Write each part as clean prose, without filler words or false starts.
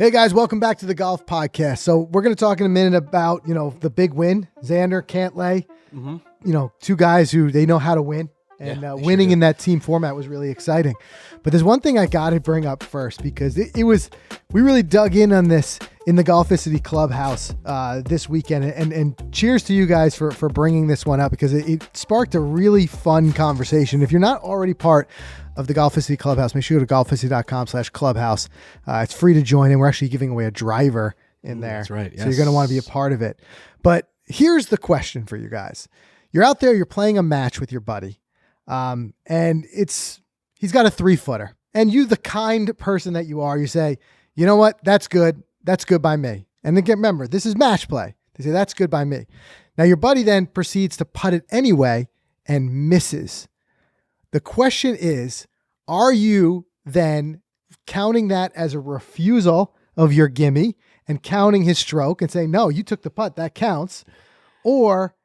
Hey guys, welcome back to the Golf Podcast. So we're going to talk in a minute about, the big win, Xander, Cantlay, two guys who they know how to win, and winning in that team format was really exciting. But there's one thing I got to bring up first because we really dug in on this in the Golficity Clubhouse this weekend, and cheers to you guys for bringing this one up because it sparked a really fun conversation. If you're not already part of the Golficity Clubhouse, make sure you go to golficity.com/clubhouse. It's free to join, and we're actually giving away a driver in there. That's right. Yes. So you're going to want to be a part of it. But here's the question for you guys. You're out there, you're playing a match with your buddy, and he's got a 3-footer. And you, the kind person that you are, you say, you know what? That's good. That's good by me. And again, remember, this is match play. They say, that's good by me. Now, your buddy then proceeds to putt it anyway and misses. The question is, are you then counting that as a refusal of your gimme and counting his stroke and saying, no, you took the putt, that counts? Or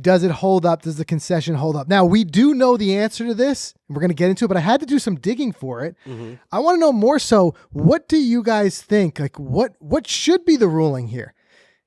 does it hold up? Does the concession hold up? Now, we do know the answer to this, and we're going to get into it, but I had to do some digging for it. Mm-hmm. I want to know more so, what do you guys think? Like, what should be the ruling here?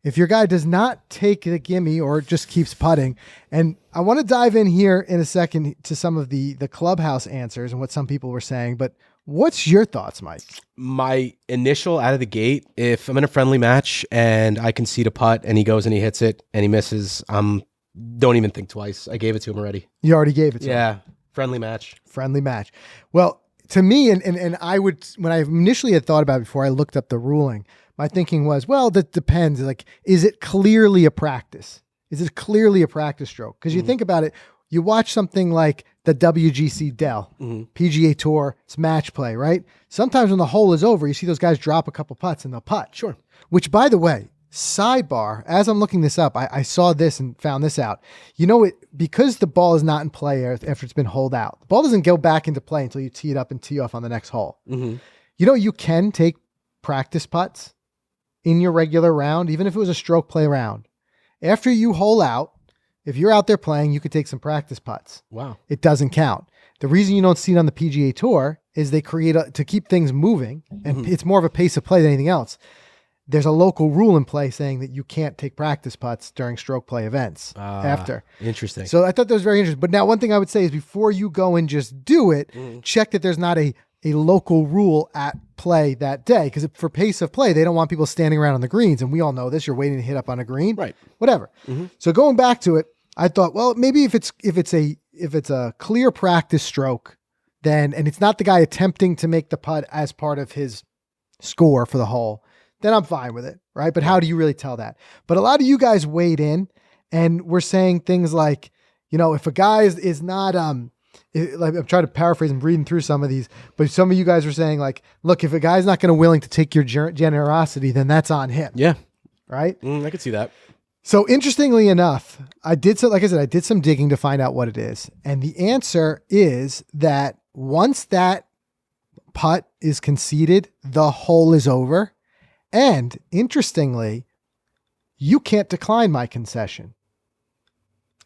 If your guy does not take the gimme or just keeps putting, and I want to dive in here in a second to some of the Clubhouse answers and what some people were saying, but what's your thoughts, Mike? My initial out of the gate, if I'm in a friendly match and I concede a putt and he goes and he hits it and he misses, don't even think twice. I gave it to him already. You already gave it to him? Yeah, friendly match. Friendly match. Well, to me, and I would, when I initially had thought about it before I looked up the ruling, my thinking was, well, that depends. Like, is it clearly a practice? Is it clearly a practice stroke? Because you think about it, you watch something like the WGC Dell, PGA Tour, it's match play, right? Sometimes when the hole is over, you see those guys drop a couple putts and they'll putt. Sure. Which, by the way, sidebar, as I'm looking this up, I saw this and found this out. Because the ball is not in play after it's been holed out, the ball doesn't go back into play until you tee it up and tee off on the next hole. Mm-hmm. You can take practice putts in your regular round, even if it was a stroke play round. After you hole out, if you're out there playing, you could take some practice putts. Wow. It doesn't count. The reason you don't see it on the PGA Tour is they create to keep things moving, and it's more of a pace of play than anything else. There's a local rule in play saying that you can't take practice putts during stroke play events after. Interesting. So I thought that was very interesting. But now one thing I would say is before you go and just do it, check that there's not a local rule at play that day. Because for pace of play, they don't want people standing around on the greens. And we all know this. You're waiting to hit up on a green. Right. Whatever. Mm-hmm. So going back to it, I thought, well, maybe if it's a clear practice stroke, then, and it's not the guy attempting to make the putt as part of his score for the hole, then I'm fine with it, right? But how do you really tell that? But a lot of you guys weighed in and we're saying things like, if a guy is not, like I'm trying to paraphrase and reading through some of these, but some of you guys were saying like, look, if a guy's not going to willing to take your generosity, then that's on him. Yeah. Right? I could see that. So interestingly enough, I did some digging to find out what it is. And the answer is that once that putt is conceded, the hole is over. And interestingly, you can't decline my concession.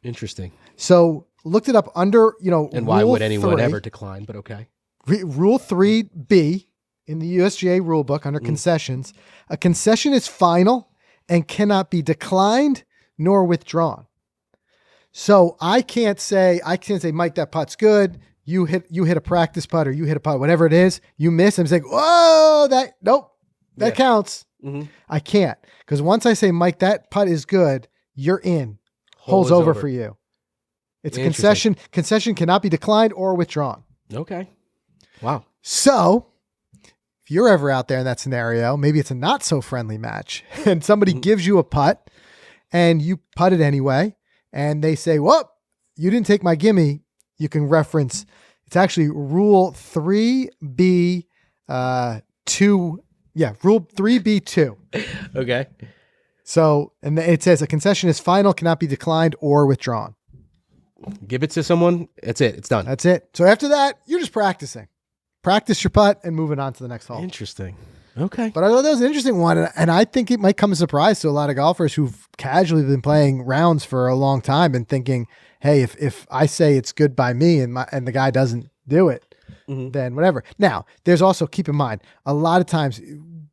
Interesting. So looked it up under, and why would anyone ever decline? But okay. Rule 3B in the USGA rule book under concessions, a concession is final and cannot be declined nor withdrawn. So I can't say, Mike, that putt's good. You hit a practice putt or you hit a putt, whatever it is, you miss. I'm saying, whoa, that counts. Mm-hmm. I can't. Because once I say, Mike, that putt is good, you're in. Hole's over for you. It's a concession. Concession cannot be declined or withdrawn. Okay. Wow. So if you're ever out there in that scenario, maybe it's a not so friendly match and somebody gives you a putt and you putt it anyway. And they say, well, you didn't take my gimme. You can reference, it's actually rule 3B, 2. Yeah. Rule 3B2. Okay. So, and it says a concession is final, cannot be declined or withdrawn. Give it to someone. That's it. It's done. That's it. So after that, you're just practicing. Practice your putt and moving on to the next hole. Interesting. Okay. But I thought that was an interesting one. And I think it might come as a surprise to a lot of golfers who've casually been playing rounds for a long time and thinking, hey, if I say it's good by me and the guy doesn't do it, then whatever. Now, there's also, keep in mind, a lot of times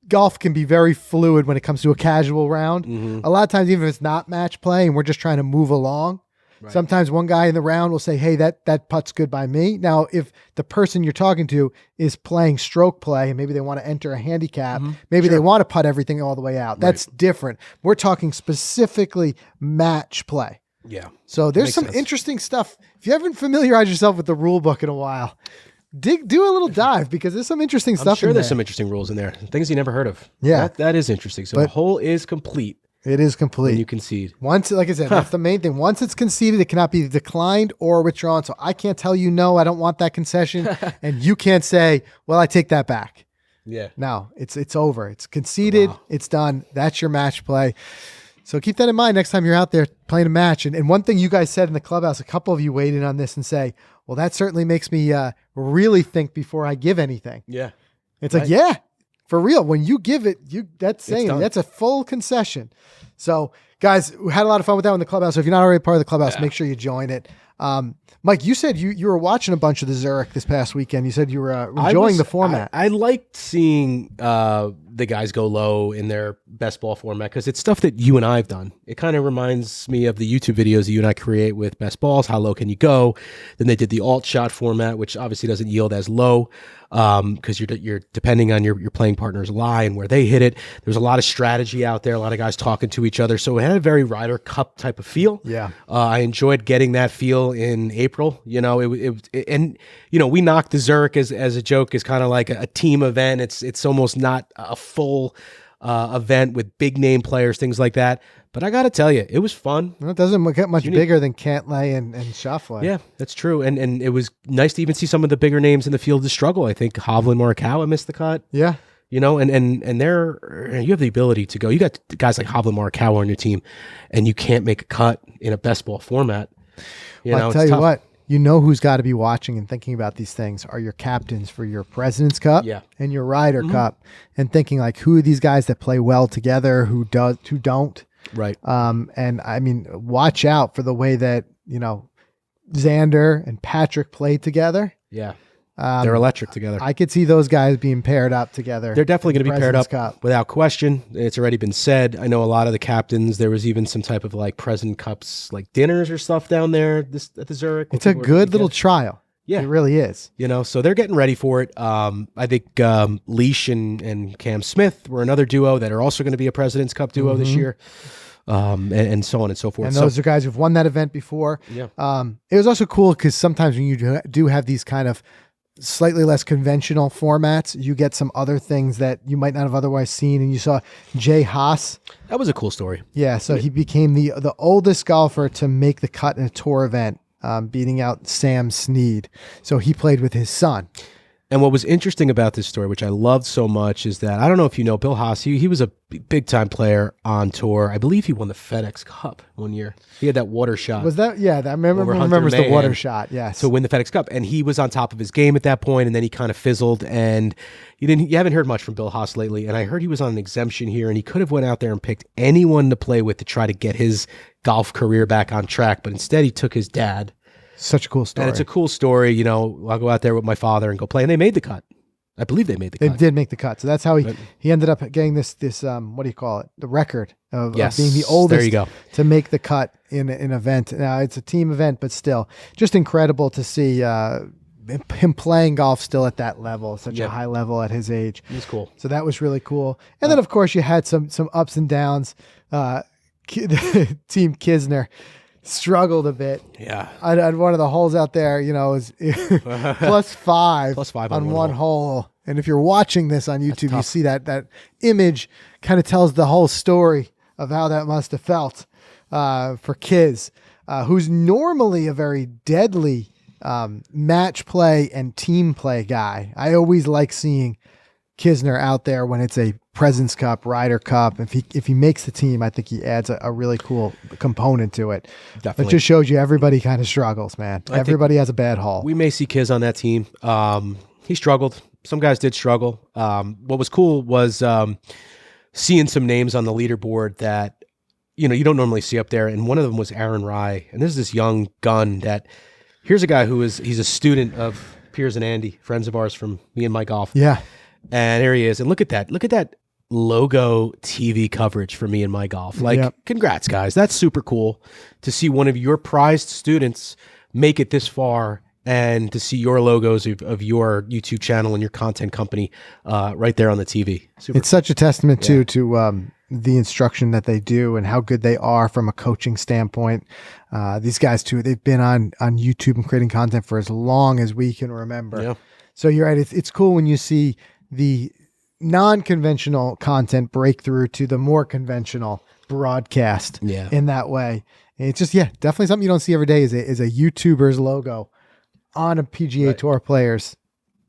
golf can be very fluid when it comes to a casual round. A lot of times, even if it's not match play and we're just trying to move along, sometimes one guy in the round will say, hey, that putt's good by me. Now, if the person you're talking to is playing stroke play and maybe they want to enter a handicap, maybe they want to putt everything all the way out. That's different. We're talking specifically match play. Yeah. So there's some interesting stuff. If you haven't familiarized yourself with the rule book in a while, do a little dive because there's some interesting stuff. I'm sure in there's there. some interesting rules in there. Things you never heard of. Yeah. That is interesting. So the hole is complete. It is complete. When you concede. Once, like I said, that's the main thing. Once it's conceded, it cannot be declined or withdrawn. So I can't tell you, no, I don't want that concession. And you can't say, well, I take that back. Yeah. No, it's over. It's conceded. Wow. It's done. That's your match play. So keep that in mind next time you're out there playing a match. And one thing you guys said in the clubhouse, a couple of you weighed in on this and say, well, that certainly makes me really think before I give anything. Yeah. It's like, yeah. For real, when you give it, that's a full concession. So, guys, we had a lot of fun with that in the clubhouse. So if you're not already part of the clubhouse, make sure you join it. Mike, you said you were watching a bunch of the Zurich this past weekend. You said you were enjoying the format. I liked seeing the guys go low in their best ball format because it's stuff that you and I have done. It kind of reminds me of the YouTube videos that you and I create with best balls. How low can you go? Then they did the alt shot format, which obviously doesn't yield as low because you're depending on your playing partner's lie and where they hit it. There's a lot of strategy out there, a lot of guys talking to each other. So it had a very Ryder Cup type of feel. Yeah, I enjoyed getting that feel in April. You know, and you know, we knocked the Zurich as a joke as kind of like a team event. It's almost not a full event with big name players, things like that. But I got to tell you, it was fun. Well, it doesn't get much bigger than Cantlay and Schauffele. Yeah, that's true. And it was nice to even see some of the bigger names in the field to struggle. I think Hovland Morikawa missed the cut. Yeah. You know, and you have the ability to go. You got guys like Hovland Morikawa on your team, and you can't make a cut in a best ball format. I'll tell you what. You know who's got to be watching and thinking about these things are your captains for your President's Cup and your Ryder Cup, and thinking like, who are these guys that play well together, who don't. Right. And I mean, watch out for the way that, you know, Xander and Patrick play together. Yeah. They're electric together. I could see those guys being paired up together. They're definitely going to be paired up Cup. Without question. It's already been said. I know a lot of the captains. There was even some type of like President Cups, like dinners or stuff down there at the Zurich. It's a good little trial. Yeah, it really is. You know, so they're getting ready for it. I think Leash and Cam Smith were another duo that are also going to be a President's Cup duo this year. And so on and so forth. And those are guys who've won that event before. Yeah. It was also cool because sometimes when you do have these kind of slightly less conventional formats, you get some other things that you might not have otherwise seen. And you saw Jay Haas. That was a cool story. Yeah. So he became the oldest golfer to make the cut in a tour event, beating out Sam Snead. So he played with his son. And what was interesting about this story, which I loved so much, is that, I don't know if you know, Bill Haas, he was a big-time player on tour. I believe he won the FedEx Cup one year. He had that water shot. Was that? Yeah, I remembers the water shot, yes. To win the FedEx Cup. And he was on top of his game at that point, and then he kind of fizzled, and you haven't heard much from Bill Haas lately, and I heard he was on an exemption here, and he could have went out there and picked anyone to play with to try to get his golf career back on track, but instead he took his dad. Such a cool story. And it's a cool story. You know, I'll go out there with my father and go play. And they made the cut. I believe they made the cut. They did make the cut. So that's how he ended up getting this what do you call it? The record of being the oldest to make the cut in an event. Now, it's a team event, but still just incredible to see him playing golf still at that level, such a high level at his age. It was cool. So that was really cool. And then, of course, you had some ups and downs. Team Kisner struggled a bit. Yeah. I had one of the holes out there, you know, is +5 on one hole. And if you're watching this on YouTube, you see that image kind of tells the whole story of how that must have felt for Kiz, who's normally a very deadly match play and team play guy. I always like seeing Kisner out there when it's a President's Cup, Ryder Cup. If he makes the team, I think he adds a really cool component to it. Definitely. It just shows you everybody kind of struggles, man. Everybody has a bad haul. We may see Kiz on that team. He struggled. Some guys did struggle. What was cool was seeing some names on the leaderboard that you don't normally see up there, and one of them was Aaron Rye. And this is this young gun that here's a guy he's a student of Piers and Andy, friends of ours from me and my golf. Yeah. And there he is. And look at that. logo TV coverage for me in my golf. Like, congrats, guys. That's super cool to see one of your prized students make it this far, and to see your logos of your YouTube channel and your content company right there on the TV. It's such a testament to the instruction that they do and how good they are from a coaching standpoint. These guys too, they've been on YouTube and creating content for as long as we can remember. Yeah. So you're right. It's cool when you see the non-conventional content break through to the more conventional broadcast in that way. And it's just, definitely something you don't see every day is a YouTuber's logo on a PGA Tour player's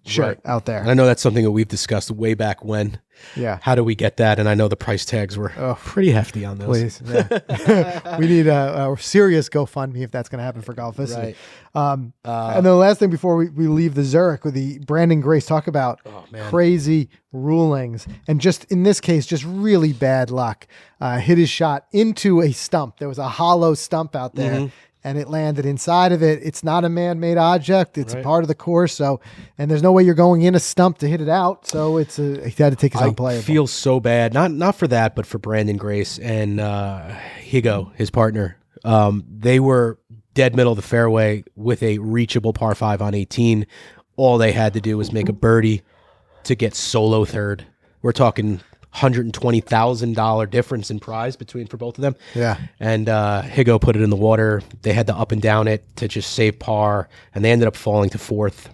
shirt out there. And I know that's something that we've discussed way back when. Yeah. How do we get that? And I know the price tags were pretty hefty on those. Please. Yeah. We need a serious GoFundMe if that's going to happen for Golficity. Right. And the last thing before we leave the Zurich with the Brandon Grace, talk about crazy rulings. And just in this case, just really bad luck. Hit his shot into a stump. There was a hollow stump out there. And it landed inside of it. It's not a man-made object. It's a part of the course. So, and there's no way you're going in a stump to hit it out. So he had to take his own play. I feel so bad, not for that, but for Brandon Grace and Higo, his partner. They were dead middle of the fairway with a reachable par 5 on 18. All they had to do was make a birdie to get solo third. We're talking $120,000 difference in prize for both of them. Yeah. And Higo put it in the water. They had to up and down it to just save par, and they ended up falling to 4th,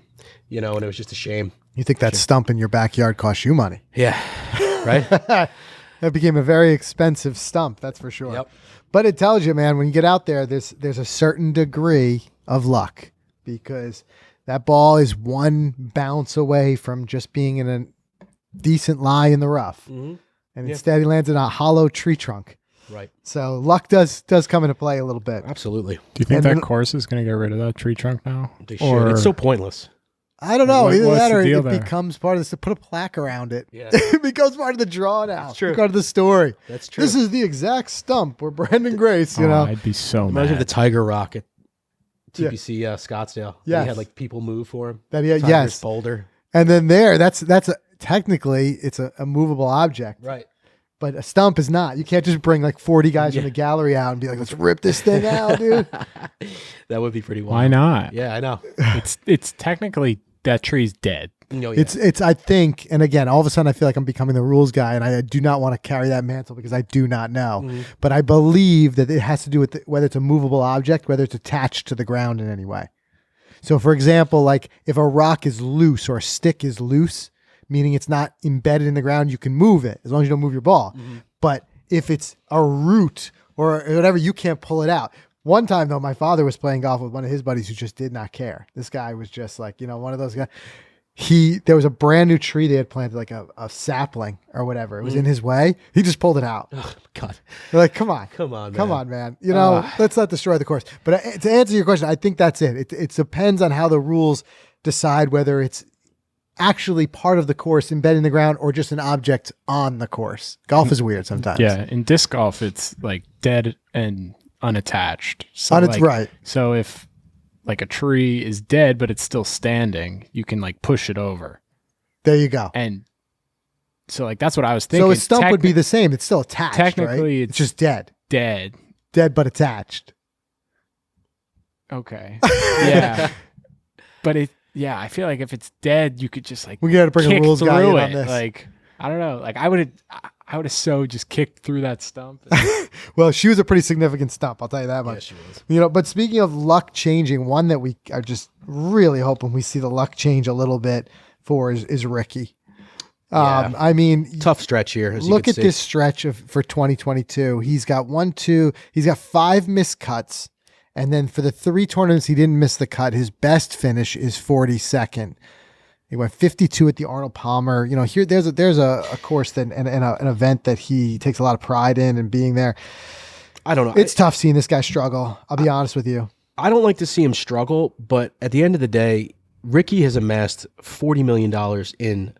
and it was just a shame. You think that stump in your backyard cost you money? Yeah. Right? That became a very expensive stump, that's for sure. Yep. But it tells you, man, when you get out there, there's a certain degree of luck, because that ball is one bounce away from just being in a decent lie in the rough. And instead he lands in a hollow tree trunk. Right. So luck does come into play a little bit. Absolutely. Do you think that course is going to get rid of that tree trunk now? They should. It's so pointless. I don't know. Either that or it there? becomes part of this. To put a plaque around it. Yeah. It becomes part of the draw now. That's true. Part of the story. That's true. This is the exact stump where Brandon Grace, I'd be so Imagine mad. the Tiger Rock at TPC Scottsdale. Yes. He had like people move for him. Yes. Boulder. And then technically it's a movable object. Right. But a stump is not. You can't just bring like 40 guys from the gallery out and be like, let's rip this thing out, dude. That would be pretty wild. Why not? Yeah, I know. It's technically that tree's dead. It's I think, and again, all of a sudden I feel like I'm becoming the rules guy, and I do not want to carry that mantle because I do not know. But I believe that it has to do with whether it's a movable object, whether it's attached to the ground in any way. So for example, like if a rock is loose or a stick is loose, meaning it's not embedded in the ground, you can move it as long as you don't move your ball. But if it's a root or whatever, you can't pull it out. One time though, my father was playing golf with one of his buddies who just did not care. This guy was just like, one of those guys. There was a brand new tree they had planted, like a sapling or whatever. It was in his way. He just pulled it out. Oh God. They're like, come on, man. Let's not destroy the course. But to answer your question, I think that's it. It depends on how the rules decide whether it's actually part of the course embedded in the ground or just an object on the course. Golf is weird sometimes. Yeah, in disc golf, it's like dead and unattached. So right. So if like a tree is dead but it's still standing, you can like push it over. There you go. And so like that's what I was thinking. So a stump would be the same. It's still attached. Technically, right? It's just dead. Dead but attached. Okay. Yeah. But I feel like if it's dead, you could just like we got to bring a rules guy in on this. Like I don't know. Like I would have so just kicked through that stump. Well, she was a pretty significant stump. I'll tell you that much. Yeah, she was. But speaking of luck changing, one that we are just really hoping we see the luck change a little bit for is Rickie. Yeah. I mean, tough stretch here. Look at this stretch for 2022. He's got 5 missed cuts. And then for the 3 tournaments, he didn't miss the cut. His best finish is 42nd. He went 52 at the Arnold Palmer. Here there's a course and an event that he takes a lot of pride in and being there. I don't know. It's tough seeing this guy struggle. I'll be honest with you. I don't like to see him struggle, but at the end of the day, Rickie has amassed $40 million in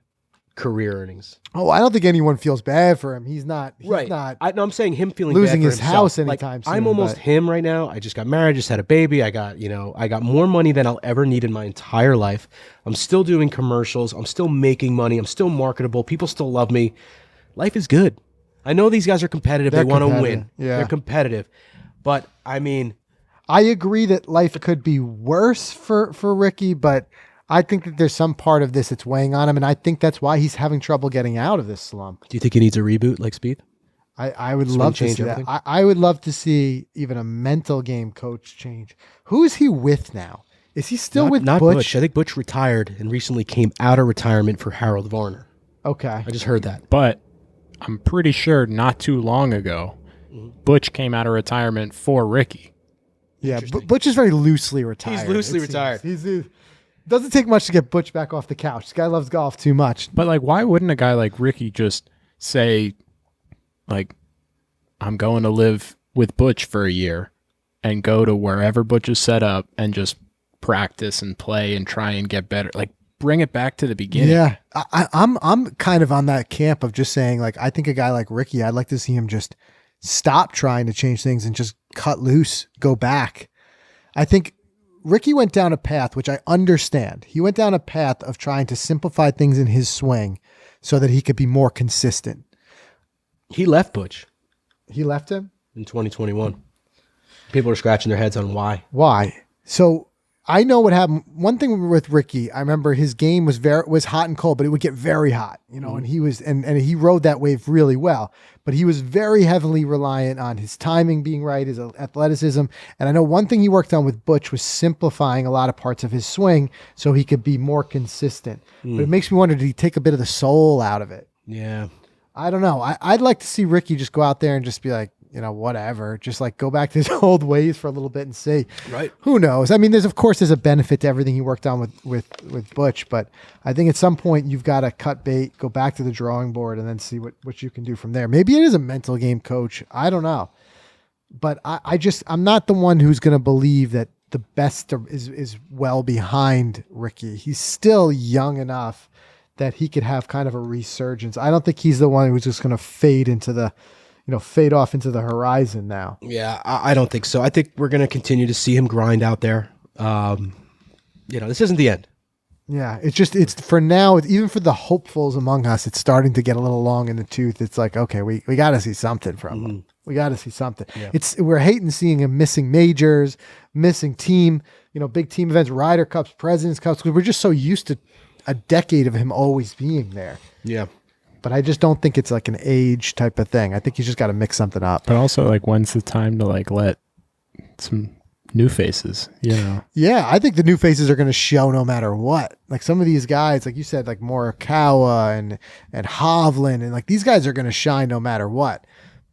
career earnings. Oh, I don't think anyone feels bad for him. He's not. I'm saying him feeling losing bad for his himself. house anytime soon. I'm almost him right now. I just got married, just had a baby. I got more money than I'll ever need in my entire life. I'm still doing commercials. I'm still making money. I'm still marketable. People still love me. life is good. I know these guys are competitive. They want to win. Yeah. They're competitive. But, I mean... I agree that life could be worse for Rickie, but I think that there's some part of this that's weighing on him, and I think that's why he's having trouble getting out of this slump. Do you think he needs a reboot like Spieth? I would love to see everything? that. I would love to see even a mental game coach change. Who is he with now? Is he still with not Butch? I think Butch retired and recently came out of retirement for Harold Varner. Okay. I just heard that. But I'm pretty sure not too long ago, Butch came out of retirement for Rickie. Yeah, Butch is very loosely retired. He's loosely retired. Doesn't take much to get Butch back off the couch. This guy loves golf too much. But like, why wouldn't a guy like Rickie just say, like, I'm going to live with Butch for a year and go to wherever Butch is set up and just practice and play and try and get better? Like, bring it back to the beginning. Yeah, I'm kind of on that camp of just saying, like, I think a guy like Rickie, I'd like to see him just stop trying to change things and just cut loose, go back. I think Rickie went down a path, which I understand. He went down a path of trying to simplify things in his swing so that he could be more consistent. He left Butch He left him? in 2021. People are scratching their heads on why. Why? So I know what happened. One thing with Rickie, I remember his game was hot and cold, but it would get very hot, and he was and he rode that wave really well. But he was very heavily reliant on his timing being right, his athleticism. And I know one thing he worked on with Butch was simplifying a lot of parts of his swing so he could be more consistent. But it makes me wonder, did he take a bit of the soul out of it? Yeah. I don't know. I'd like to see Rickie just go out there and just be like, whatever. Just like go back to his old ways for a little bit and see. Right. Who knows? I mean, there's a benefit to everything he worked on with Butch, but I think at some point you've got to cut bait, go back to the drawing board, and then see what you can do from there. Maybe it is a mental game coach. I don't know. But I'm not the one who's going to believe that the best is well behind Rickie. He's still young enough that he could have kind of a resurgence. I don't think he's the one who's just going to fade off into the horizon now. Yeah, I don't think so. I think we're going to continue to see him grind out there. This isn't the end. Yeah, it's for now, even for the hopefuls among us, it's starting to get a little long in the tooth. It's like, okay, we got to see something from him. We got to see something. Yeah. We're hating seeing him missing majors, missing team, big team events, Ryder Cups, President's Cups, because we're just so used to a decade of him always being there. Yeah. But I just don't think it's like an age type of thing. I think he's just got to mix something up. But also, like, when's the time to like let some new faces? Yeah, I think the new faces are going to show no matter what. Like some of these guys, like you said, like Morikawa and Hovland, and like these guys are going to shine no matter what.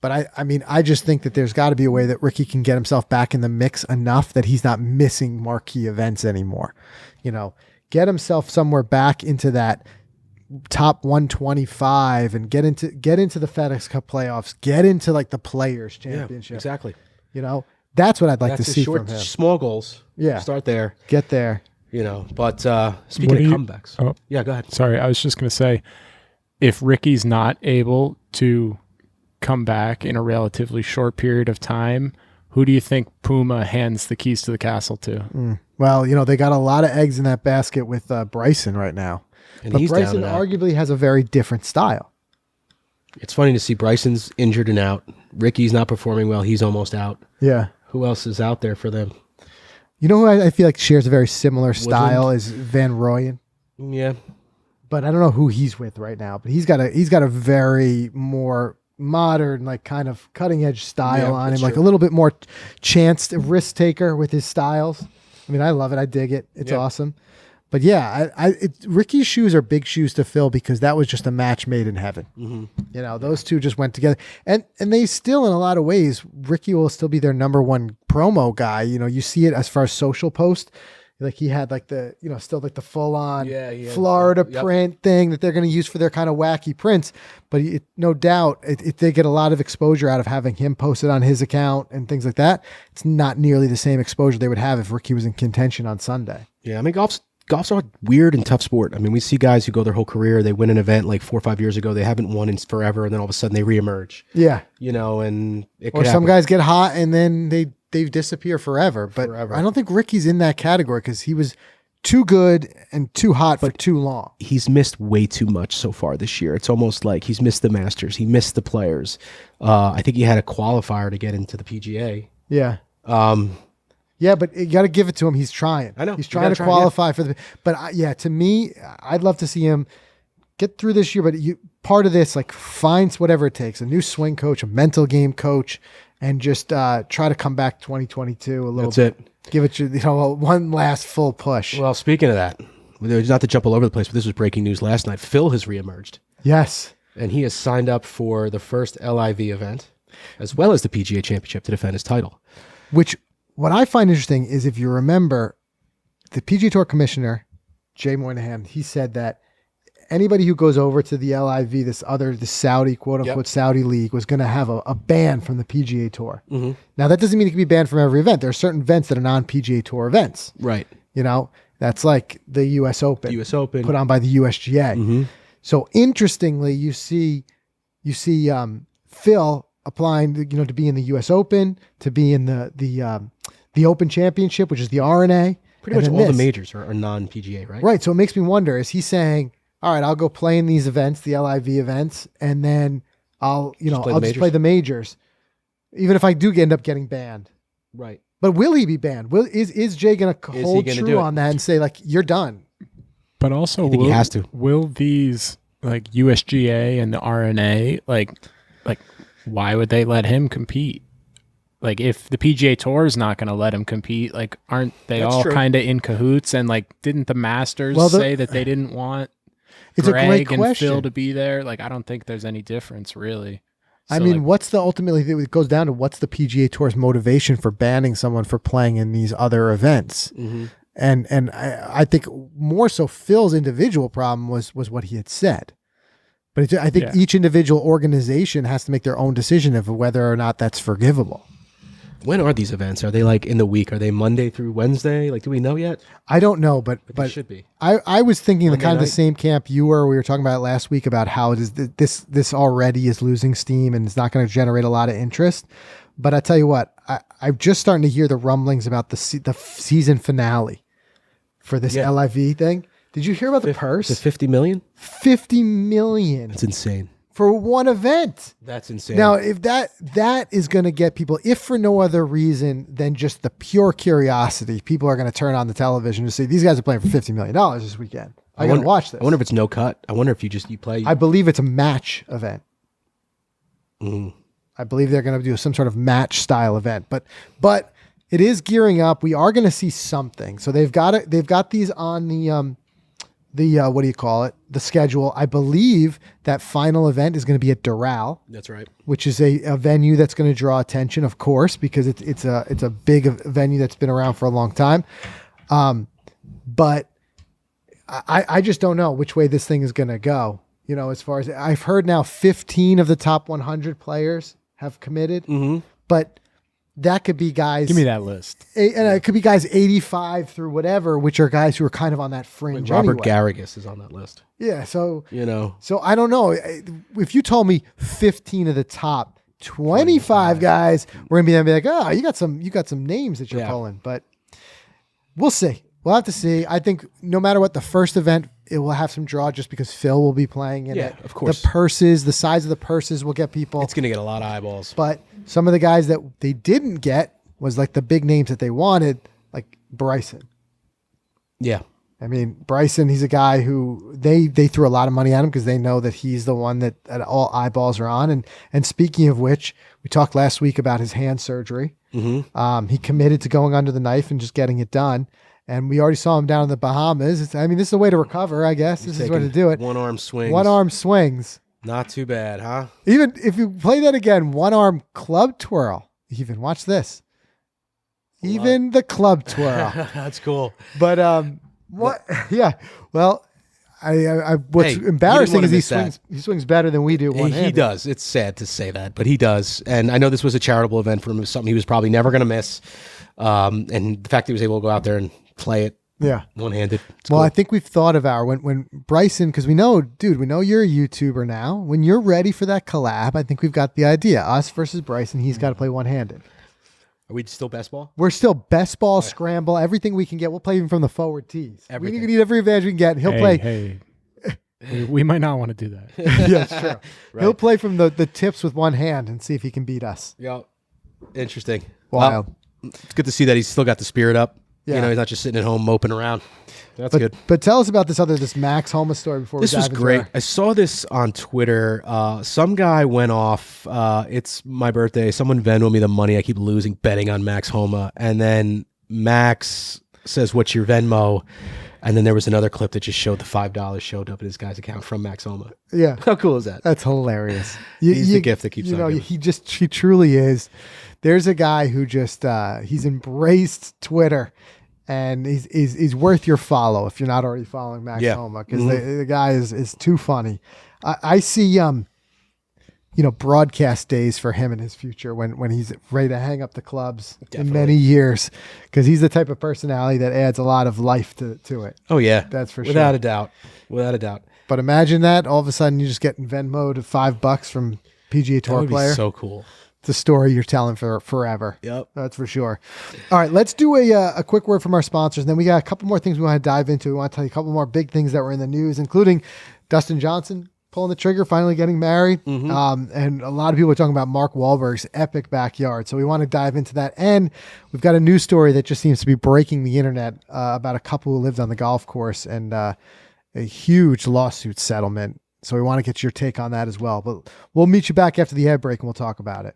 But I just think that there's got to be a way that Rickie can get himself back in the mix enough that he's not missing marquee events anymore. Get himself somewhere back into that top 125 and get into the FedEx Cup playoffs, get into like the Players Championship. Yeah, exactly. That's what I'd like to see from him. Small goals. Yeah. Start there. Get there. But speaking of comebacks. Oh, yeah, go ahead. Sorry, I was just going to say, if Rickie's not able to come back in a relatively short period of time, who do you think Puma hands the keys to the castle to? Well, they got a lot of eggs in that basket with Bryson right now. And but he's Bryson down and out. arguably has a very different style. It's funny to see Bryson's injured and out. Rickie's not performing well. He's almost out. Yeah. Who else is out there for them? Who I feel like shares a very similar style is Van Rooyen. Yeah. But I don't know who he's with right now. But he's got a very more modern, like kind of cutting edge style on him, like a little bit more chanced risk taker with his styles. I mean, I love it. I dig it. It's awesome. But yeah, Rickie's shoes are big shoes to fill because that was just a match made in heaven. Mm-hmm. Those two just went together, and they still, in a lot of ways, Rickie will still be their number one promo guy. You see it as far as social post. Like he had like the, still like the full on Florida print thing that they're going to use for their kind of wacky prints. But no doubt they get a lot of exposure out of having him posted on his account and things like that. It's not nearly the same exposure they would have if Rickie was in contention on Sunday. Yeah. I mean, golf's a weird and tough sport. I mean, we see guys who go their whole career, they win an event like 4 or 5 years ago, they haven't won in forever, and then all of a sudden they reemerge. Yeah. And it or could some happen. guys get hot and then they disappear forever. But I don't think Rickie's in that category because he was too good and too hot for too long. He's missed way too much so far this year. It's almost like he's missed the Masters. He missed the Players. I think he had a qualifier to get into the PGA. Yeah. Yeah, but you got to give it to him. He's trying. I know. He's trying to qualify for the. But to me, I'd love to see him get through this year. But part of this, like, finds whatever it takes, a new swing coach, a mental game coach, and just try to come back 2022 a little bit. That's it. Give it one last full push. Well, speaking of that, not to jump all over the place, but this was breaking news last night. Phil has reemerged. Yes. And he has signed up for the first LIV event, as well as the PGA Championship, to defend his title. Which, what I find interesting is, if you remember, the PGA Tour commissioner, Jay Moynihan, he said that anybody who goes over to the LIV, the Saudi, quote unquote, Saudi league, was going to have a ban from the PGA Tour. Mm-hmm. Now, that doesn't mean it can be banned from every event. There are certain events that are non-PGA Tour events. Right. That's like the U.S. Open. U.S. Open. Put on by the USGA. Mm-hmm. So, interestingly, you see Phil applying, to be in the U.S. Open, to be in the Open Championship, which is the RNA. Pretty much all the majors are non-PGA, right? Right. So it makes me wonder, is he saying, all right, I'll go play in these events, the LIV events, and then I'll just play the majors, even if I do end up getting banned. Right. But will he be banned? Is Jay going to hold true on that and say, like, you're done? But also, he has to. Will these, like, USGA and the RNA, like, why would they let him compete? Like, if the PGA Tour is not going to let him compete, like, aren't they all kind of in cahoots? And, like, didn't the Masters say that they didn't want Greg and Phil to be there? Like, I don't think there's any difference, really. So, I mean, it goes down to what's the PGA Tour's motivation for banning someone for playing in these other events? Mm-hmm. And I think more so Phil's individual problem was what he had said. But I think each individual organization has to make their own decision of whether or not that's forgivable. When are these events? Are they like in the week? Are they Monday through Wednesday? Like, do we know yet? I don't know, but it should be. I was thinking Monday the kind of night? the same camp you were. We were talking about it last week about how it is this already is losing steam and it's not going to generate a lot of interest. But I tell you what, I'm just starting to hear the rumblings about the season finale for this LIV thing. Did you hear about the purse? Is it $50 million? $50 million. It's insane. For one event. That's insane. Now, if that is going to get people, if for no other reason than just the pure curiosity, people are going to turn on the television to say, these guys are playing for $50 million this weekend. I got to watch this. I wonder if it's no cut. I wonder if you play. I believe it's a match event. Mm. I believe they're going to do some sort of match style event, but it is gearing up. We are going to see something. So they've got these on the what do you call it? The schedule. I believe that final event is going to be at Doral. That's right. Which is a venue that's going to draw attention, of course, because it's a big venue that's been around for a long time. But I just don't know which way this thing is going to go. As far as I've heard now, 15 of the top 100 players have committed, but that could be guys. Give me that list. And it could be guys 85 through whatever, which are guys who are kind of on that fringe. Like Robert Garrigus is on that list. Yeah. So, So I don't know. If you told me 15 of the top 25 guys were going to be like, oh, you got some names that you're pulling, but we'll see. We'll have to see. I think no matter what, the first event, it will have some draw just because Phil will be playing in it. Of course. The size of the purses will get people. It's going to get a lot of eyeballs. But some of the guys that they didn't get was like the big names that they wanted, like Bryson. Yeah. I mean, Bryson, he's a guy who they threw a lot of money at him because they know that he's the one that all eyeballs are on. And speaking of which, we talked last week about his hand surgery. Mm-hmm. He committed to going under the knife and just getting it done. And we already saw him down in the Bahamas. This is a way to recover, I guess. This is the way to do it. One-arm swings. One-arm swings. Not too bad, huh? Even if you play that again, one-arm club twirl. Even watch this. Even the club twirl. That's cool. But what? Yeah. Well, what's embarrassing is he swings better than we do. He does. It's sad to say that, but he does. And I know this was a charitable event for him. It was something he was probably never going to miss. And the fact that he was able to go out there and play it one-handed. Well, cool. I think we've thought of when Bryson, because we know you're a YouTuber now. When you're ready for that collab, I think we've got the idea. Us versus Bryson, he's got to play one-handed. Are we still best ball? We're still best ball, scramble, everything we can get. We'll play even from the forward tees. Everything. We need every advantage we can get. He'll play. Hey, we might not want to do that. Yeah, it's true. Right. He'll play from the tips with one hand and see if he can beat us. Yeah. Interesting. Wild. Well, it's good to see that he's still got the spirit up. Yeah. You know, he's not just sitting at home moping around. That's good. But tell us about this Max Homa story before This we was dive into great. our- I saw this on Twitter. Some guy went off. It's my birthday. Someone Venmo me the money. I keep losing betting on Max Homa. And then Max says, "What's your Venmo?" And then there was another clip that just showed the $5 showed up in this guy's account from Max Homa. Yeah. How cool is that? That's hilarious. He's the gift that keeps on giving. He truly is. There's a guy who just he's embraced Twitter, and he's worth your follow if you're not already following Max Homa, because the guy is too funny. I see broadcast days for him in his future when he's ready to hang up the clubs in many years, because he's the type of personality that adds a lot of life to it. Oh yeah, That's for without sure. a doubt. Without a doubt. But imagine that all of a sudden you just getting Venmo'd $5 from PGA That Tour would player. be so cool. It's a story you're telling for forever. Yep. That's for sure. All right, let's do a quick word from our sponsors. And then we got a couple more things we want to dive into. We want to tell you a couple more big things that were in the news, including Dustin Johnson pulling the trigger, finally getting married. And a lot of people are talking about Mark Wahlberg's epic backyard. So we want to dive into that. And we've got a news story that just seems to be breaking the internet about a couple who lived on the golf course and a huge lawsuit settlement. So we want to get your take on that as well. But we'll meet you back after the ad break and we'll talk about it.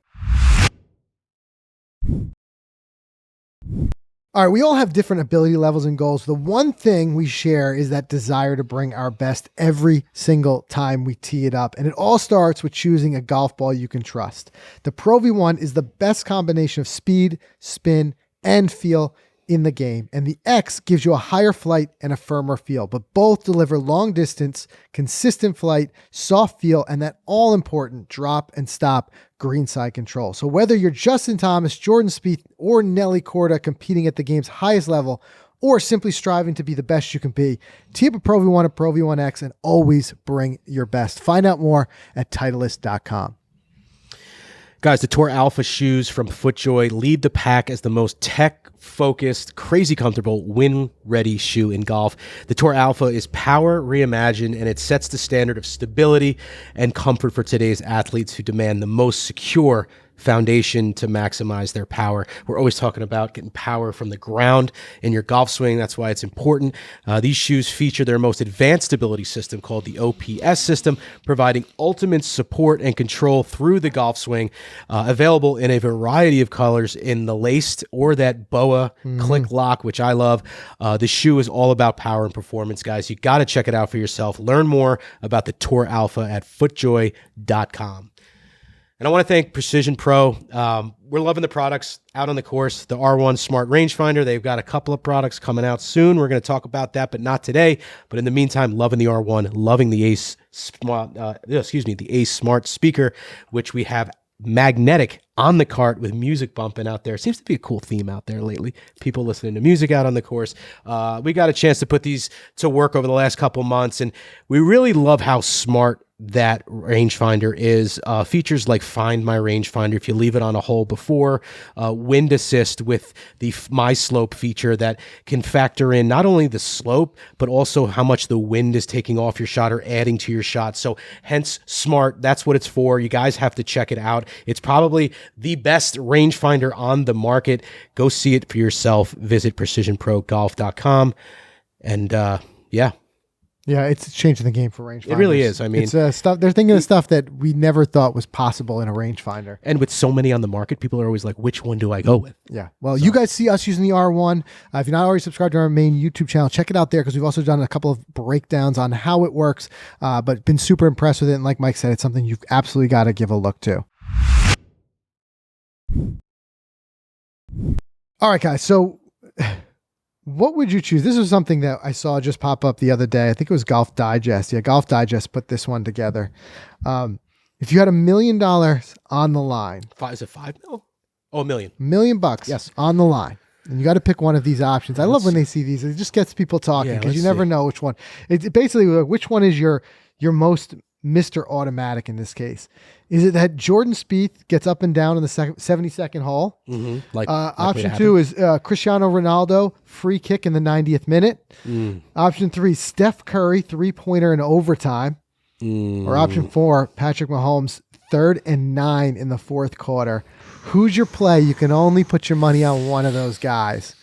All right, we all have different ability levels and goals. The one thing we share is that desire to bring our best every single time we tee it up. And it all starts with choosing a golf ball you can trust. The Pro V1 is the best combination of speed, spin, and feel in the game. And the X gives you a higher flight and a firmer feel, but both deliver long distance, consistent flight, soft feel, and that all important drop and stop greenside control. So whether you're Justin Thomas, Jordan Spieth, or Nelly Korda competing at the game's highest level, or simply striving to be the best you can be, tee up a Pro V1 or Pro V1X and always bring your best. Find out more at Titleist.com. Guys, the Tour Alpha shoes from FootJoy lead the pack as the most tech-focused, crazy comfortable, win-ready shoe in golf. The Tour Alpha is power reimagined, and it sets the standard of stability and comfort for today's athletes who demand the most secure foundation to maximize their power. We're always talking about getting power from the ground in your golf swing. That's why it's important. These shoes feature their most advanced stability system called the OPS system, providing ultimate support and control through the golf swing. Available in a variety of colors in the laced or that BOA click lock, which I love. The shoe is all about power and performance, guys. You got to check it out for yourself. Learn more about the Tour Alpha at footjoy.com. And I want to thank Precision Pro. We're loving the products out on the course. The R1 Smart Rangefinder, they've got a couple of products coming out soon. We're going to talk about that, but not today. But in the meantime, loving the R1, loving the Ace Smart Speaker, which we have magnetic on the cart with music bumping out there. Seems to be a cool theme out there lately. People listening to music out on the course. We got a chance to put these to work over the last couple months, and we really love how smart that rangefinder is. Features like Find My Rangefinder if you leave it on a hole before, wind assist with the My Slope feature that can factor in not only the slope but also how much the wind is taking off your shot or adding to your shot. So hence smart. That's what it's for. You guys have to check it out. It's probably the best rangefinder on the market. Go see it for yourself. Visit precisionprogolf.com. And Yeah, it's changing the game for rangefinders. It really is. I mean, it's stuff. They're thinking of stuff that we never thought was possible in a rangefinder. And with so many on the market, people are always like, "Which one do I go with?" Yeah. Well, you guys see us using the R1. If you're not already subscribed to our main YouTube channel, check it out there because we've also done a couple of breakdowns on how it works. But been super impressed with it. And like Mike said, it's something you've absolutely got to give a look to. All right, guys. So what would you choose? This was something that I saw just pop up the other day. I think it was Golf Digest. Yeah, Golf Digest put this one together. If you had $1 million on the line. Is it $5 million? Oh, $1 million. $1 million Yes. on the line. And you got to pick one of these options. I love when they see these. It just gets people talking because you never know which one. It's basically which one is your most Mr. Automatic in this case. Is it that Jordan Spieth gets up and down in the 72nd hole? Mm-hmm. Option 2 is Cristiano Ronaldo, free kick in the 90th minute. Option 3, Steph Curry, three-pointer in overtime. Or option 4, Patrick Mahomes, 3rd and 9 in the fourth quarter. Who's your play? You can only put your money on one of those guys.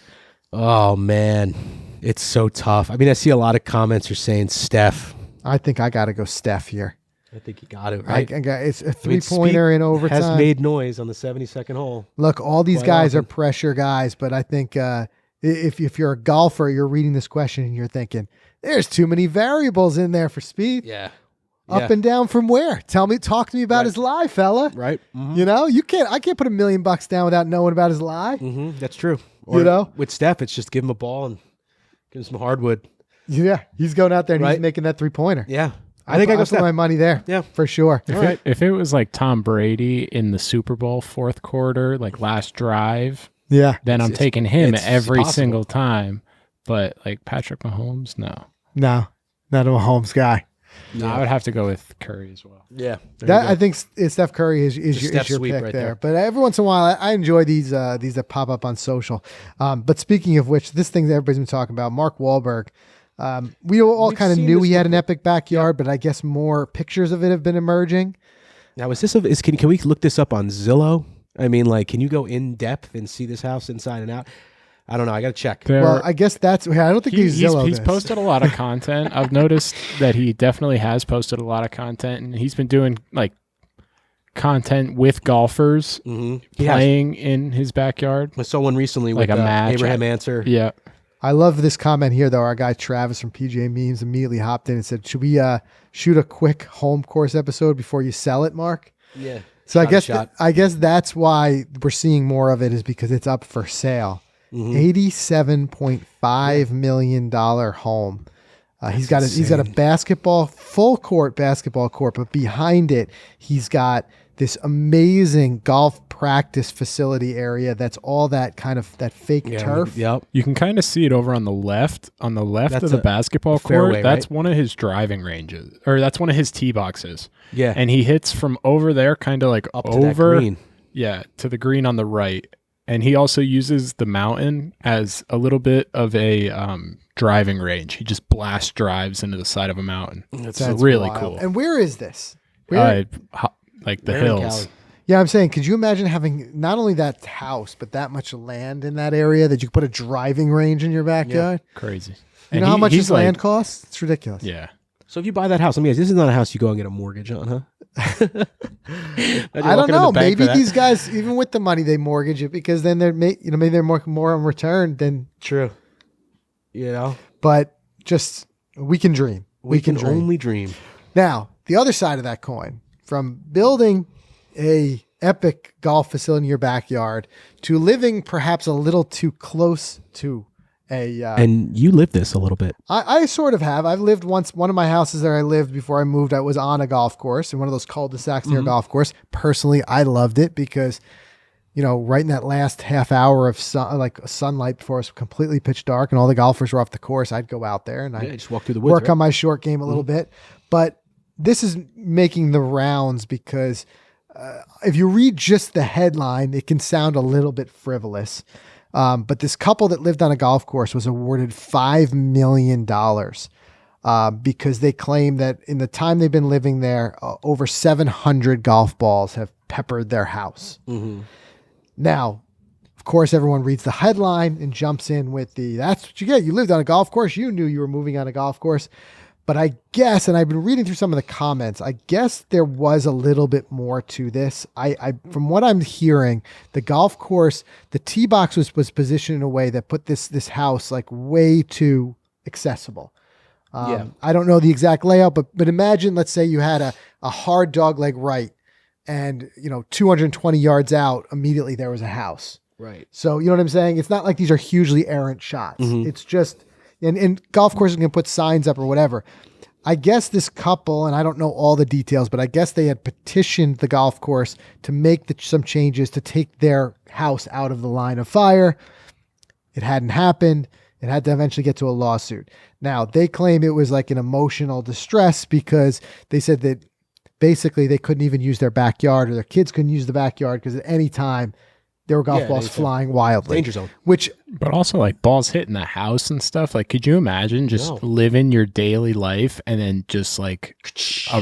Oh, man. It's so tough. I mean, I see a lot of comments are saying Steph. I think I got to go Steph here. I think you got it, right? It's a three-pointer in overtime. Has made noise on the 72nd hole. Look, all these guys are pressure guys, but I think if you're a golfer, you're reading this question and you're thinking, there's too many variables in there for Spieth. Yeah. Up and down from where? Talk to me about his lie, fella. Right. Mm-hmm. You know, I can't put $1 million down without knowing about his lie. Mm-hmm. That's true. Or, with Steph, it's just give him a ball and give him some hardwood. Yeah, he's going out there and he's making that three-pointer. Yeah. I think I go put my money there. Yeah, for sure. If it was like Tom Brady in the Super Bowl fourth quarter, like last drive, then I'm taking him every single time. But like Patrick Mahomes, no, not a Mahomes guy. No, I would have to go with Curry as well. Yeah, I think Steph Curry is your pick right there. But every once in a while, I enjoy these that pop up on social. But speaking of which, this thing that everybody's been talking about, Mark Wahlberg. We all kind of knew he had an epic backyard, but I guess more pictures of it have been emerging. Now, can we look this up on Zillow? I mean, like, can you go in depth and see this house inside and out? I don't know. I got to check. Well, I guess I don't think he's posted a lot of content. I've noticed that he definitely has posted a lot of content, and he's been doing like content with golfers playing in his backyard. I saw one recently with a match. Abraham Answer. Yeah. I love this comment here, though. Our guy Travis from PGA Memes immediately hopped in and said, should we shoot a quick home course episode before you sell it, Mark? Yeah. So I guess that's why we're seeing more of it, is because it's up for sale. $87.5 million home. He's got a full court basketball court, but behind it, he's got this amazing golf practice facility area. That's all that kind of that fake turf. Yep. You can kind of see it over on the left. On the left of the basketball court, fairway, that's one of his driving ranges, or that's one of his tee boxes. Yeah. And he hits from over there, kind of like up over to that green. Yeah, to the green on the right. And he also uses the mountain as a little bit of a driving range. He just blast drives into the side of a mountain. That's really wild. Cool. And where is this? Like the hills. Yeah, I'm saying, could you imagine having not only that house, but that much land in that area that you could put a driving range in your backyard? Yeah, crazy. You know how much this land costs? It's ridiculous. Yeah. So if you buy that house, this is not a house you go and get a mortgage on, huh? I don't know. Maybe these guys, even with the money, they mortgage it because then maybe they're more in return than true. But just we can dream. We can only dream. Now, the other side of that coin, from building a epic golf facility in your backyard to living perhaps a little too close to and you live this a little bit. I sort of have. I've lived once. One of my houses that I lived before I moved, I was on a golf course in one of those cul-de-sacs near a golf course. Personally, I loved it because, right in that last half hour of sunlight before it was completely pitch dark and all the golfers were off the course, I'd go out there and I'd just walk through the woods, work on my short game a little bit. But this is making the rounds because if you read just the headline, it can sound a little bit frivolous. But this couple that lived on a golf course was awarded $5 million because they claim that in the time they've been living there, over 700 golf balls have peppered their house. Mm-hmm. Now, of course, everyone reads the headline and jumps in with that's what you get. You lived on a golf course. You knew you were moving on a golf course. But I guess, and I've been reading through some of the comments, I guess there was a little bit more to this. I from what I'm hearing, the golf course, the tee box was positioned in a way that put this house like way too accessible. I don't know the exact layout, but imagine, let's say you had a hard dog leg right, and 220 yards out, immediately there was a house. Right. So you know what I'm saying? It's not like these are hugely errant shots. Mm-hmm. It's just. And golf courses can put signs up or whatever. I guess this couple, and I don't know all the details, but I guess they had petitioned the golf course to make some changes to take their house out of the line of fire. It hadn't happened. It had to eventually get to a lawsuit. Now, they claim it was like an emotional distress because they said that basically they couldn't even use their backyard, or their kids couldn't use the backyard because at any time there were golf balls flying wildly. Danger zone. But also like balls hitting the house and stuff. Like, could you imagine just living your daily life and then just like a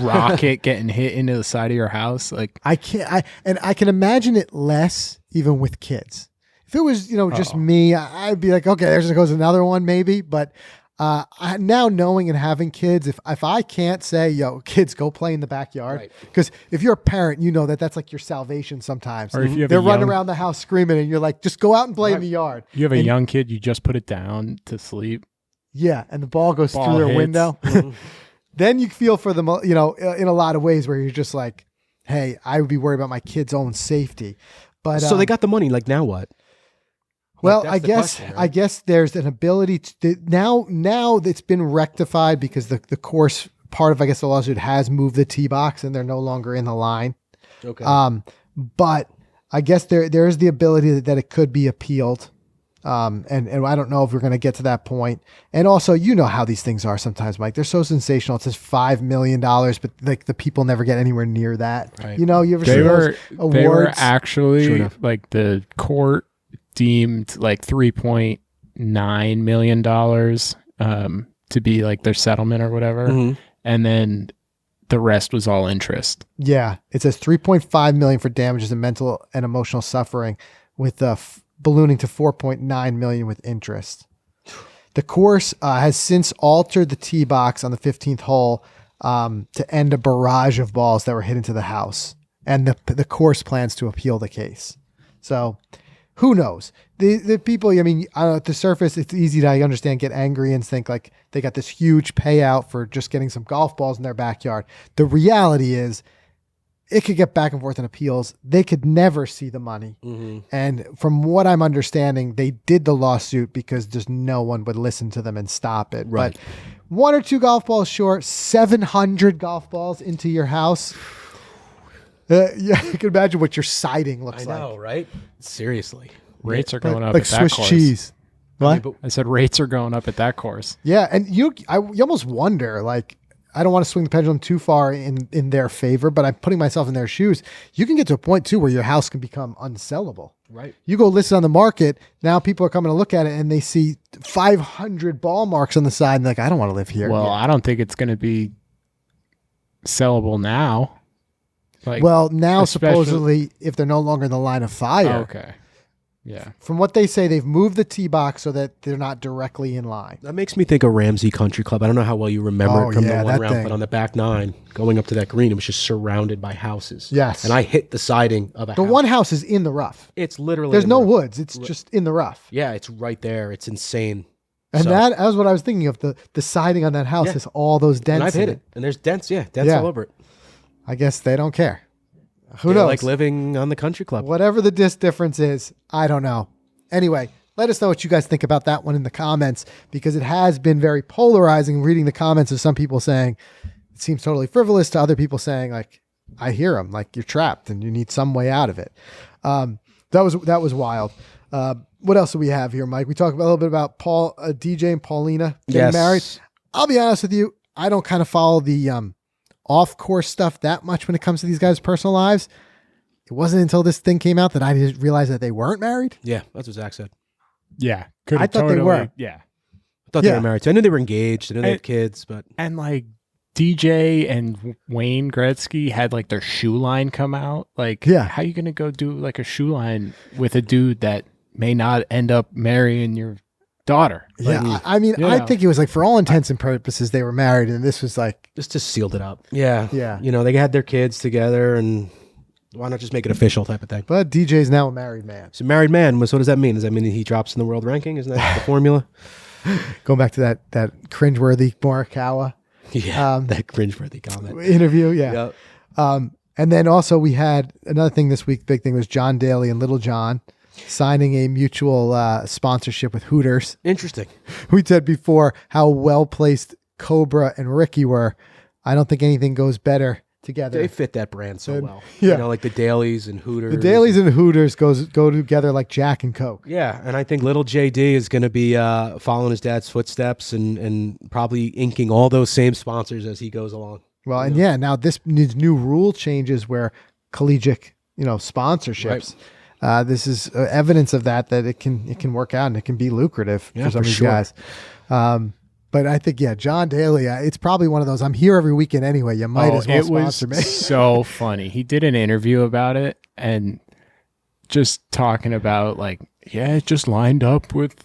rocket getting hit into the side of your house? Like, I can imagine it less even with kids. If it was, just me, I'd be like, okay, there goes another one maybe. But now knowing and having kids, if I can't say, yo, kids, go play in the backyard, because if you're a parent, you know that's like your salvation sometimes. Or if you have they're running around the house screaming and you're like, just go out and play in the yard. You have a young kid, you just put it down to sleep. Yeah, and the ball goes through their window. Then you feel for them, in a lot of ways where you're just like, hey, I would be worried about my kid's own safety. But so they got the money. Like, now what? Well, I guess there's an ability to now it's been rectified because the course part of, I guess, the lawsuit has moved the tee box and they're no longer in the line. Okay. But I guess there is the ability that it could be appealed. And I don't know if we're going to get to that point. And also, how these things are sometimes, Mike. They're so sensational. It says $5 million, but like the people never get anywhere near that. Right. You ever see those awards? They were actually like the court deemed like $3.9 million to be like their settlement or whatever. Mm-hmm. And then the rest was all interest. Yeah. It says $3.5 million for damages and mental and emotional suffering, with ballooning to $4.9 million with interest. The course has since altered the tee box on the 15th hole to end a barrage of balls that were hit into the house. And the course plans to appeal the case. So who knows? The people, at the surface, it's easy to, I understand, get angry and think like they got this huge payout for just getting some golf balls in their backyard. The reality is it could get back and forth in appeals. They could never see the money. Mm-hmm. And from what I'm understanding, they did the lawsuit because just no one would listen to them and stop it. Right. But 1 or 2 golf balls short, 700 golf balls into your house. You can imagine what your siding looks like. I know, right? Seriously. Rates are going up like at that Swiss course. cheese. What? I said rates are going up at that course. Yeah, and you almost wonder, like, I don't want to swing the pendulum too far in their favor, but I'm putting myself in their shoes. You can get to a point too where your house can become unsellable. Right. You go list it on the market. Now people are coming to look at it and they see 500 ball marks on the side and they're like, I don't want to live here. Well, I don't think it's going to be sellable now. Like, well, now supposedly if they're no longer in the line of fire. Oh, okay. Yeah. From what they say, they've moved the tee box so that they're not directly in line. That makes me think of Ramsey Country Club. I don't know how well you remember it from the one round, but on the back 9, going up to that green, it was just surrounded by houses. Yes. And I hit the siding of a house. The one house is in the rough. It's literally there's no woods. It's just in the rough. Yeah, it's right there. It's insane. And that was what I was thinking of. The siding on that house has all those dents. And I've hit it. And there's dents, dents all over it. I guess they don't care. Who knows? Like living on the country club. Whatever the disc difference is, I don't know. Anyway, let us know what you guys think about that one in the comments, because it has been very polarizing reading the comments of some people saying it seems totally frivolous to other people saying, like, I hear them, like, you're trapped and you need some way out of it. That was wild. What else do we have here, Mike? We talked a little bit about DJ and Paulina getting married. I'll be honest with you. I don't kind of follow the off-course stuff that much when it comes to these guys' personal lives. It wasn't until this thing came out that I didn't realize that they weren't married. Yeah, that's what Zach said. Yeah. I thought they were. Yeah. I thought they were married too. I knew they were engaged. I knew they had kids, but... And like DJ and Wayne Gretzky had like their shoe line come out. Like, how are you going to go do like a shoe line with a dude that may not end up marrying your daughter? Yeah, like, I mean, I think it was like for all intents and purposes they were married, and this was like... This just sealed it up. Yeah. Yeah. They had their kids together, and... Why not just make it official type of thing? But DJ's now a married man. So married man. So what does that mean? Does that mean he drops in the world ranking? Isn't that the formula? Going back to that cringeworthy Morikawa. Yeah, that cringeworthy comment. Interview, yeah. Yep. And then also we had another thing this week. Big thing was John Daly and Little John signing a mutual sponsorship with Hooters. Interesting. We said before how well-placed Cobra and Rickie were. I don't think anything goes better together. They fit that brand so well. Yeah. Like the Dailies and Hooters. The Dailies and Hooters go together like Jack and Coke. Yeah, and I think little JD is going to be following his dad's footsteps and probably inking all those same sponsors as he goes along. Well, and now this needs new rule changes where collegiate, sponsorships. Right. This is evidence of that it can work out and it can be lucrative for some of these guys. But I think, John Daly, it's probably one of those, I'm here every weekend anyway. You might as well sponsor me. It was so funny. He did an interview about it and just talking about it just lined up with,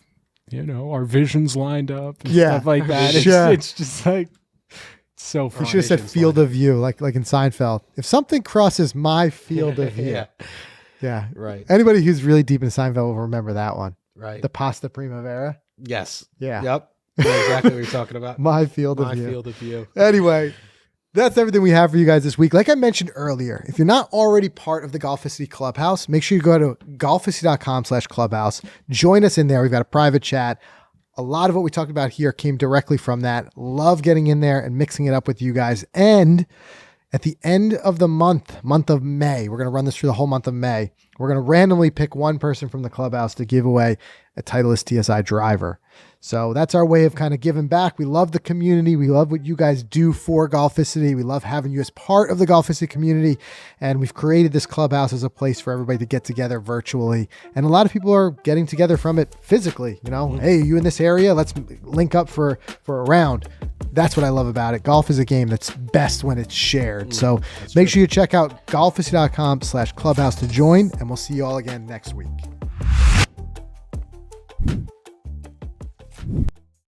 our visions lined up and stuff like that. It's just like, so funny. You should have said field of view, like in Seinfeld. If something crosses my field of view. Yeah. Right. Anybody who's really deep in Seinfeld will remember that one. Right. The Pasta Primavera. Yes. Yeah. Yep. I know exactly what you're talking about. My field of view. Anyway, that's everything we have for you guys this week. Like I mentioned earlier, if you're not already part of the Golficity Clubhouse, make sure you go to golficity.com/clubhouse. Join us in there. We've got a private chat. A lot of what we talked about here came directly from that. Love getting in there and mixing it up with you guys. And at the end of the month of May, we're going to run this through the whole month of May. We're going to randomly pick one person from the clubhouse to give away a Titleist TSI driver. So that's our way of kind of giving back. We love the community. We love what you guys do for Golficity. We love having you as part of the Golficity community. And we've created this clubhouse as a place for everybody to get together virtually. And a lot of people are getting together from it physically. Hey, you in this area? Let's link up for a round. That's what I love about it. Golf is a game that's best when it's shared. So make sure you check out golficity.com/clubhouse to join. And we'll see you all again next week.